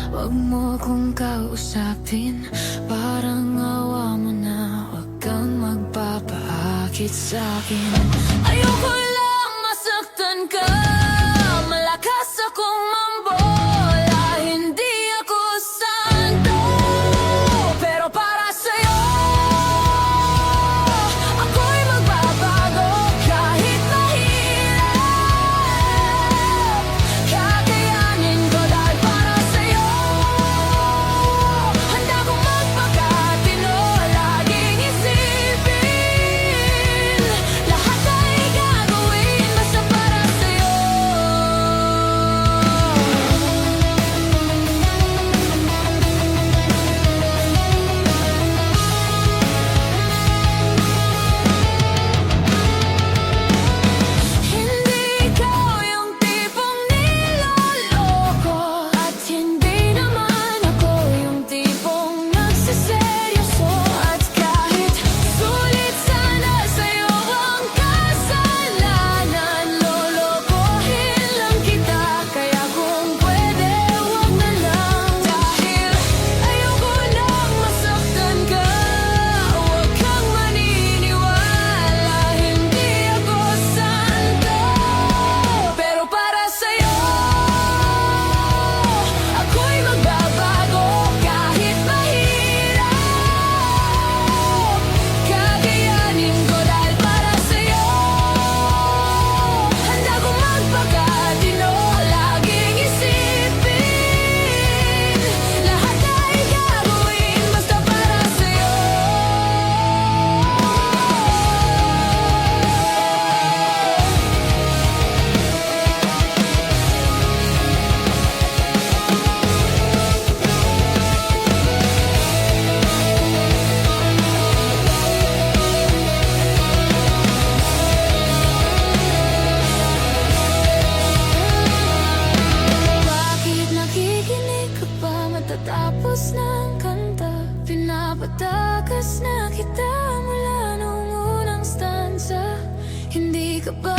Huwag mo akong kausapin, parang awa mo na. Huwag kang magpapaakit sa'kin. Ayoko lang masaktan ka, malakas akong mambola. Hindi ako santo, pero para sa'yo ako'y magbabago. Kahit mahirap, kakayanin ko dahil para sa'yo. Handa kong magpakatino, laging isipin lahat ay gagawin basta para sa'yo. Hindi ikaw yung tipong niloloko, at hindi naman ako yung tipong nagseseryoso. At kahit sulit sana sa'yo ang kasalanan, lolokohin lang kita. Kaya kung pwede, huwag na lang. Dahil ayoko nang masaktan ka, huwag kang maniniwala. Hindi ako santo, pero para sa'yo ako'y magbabago. Kahit mahirap, kakayanin ko dahil para sa'yo. Handa kong magpakatino, laging isipin lahat ay gagawin basta para sa'yo. Bakit nakikinig ka pa matatapos ng kanta? Pinapatakas na kita mula nung unang stanza. Hindi ka ba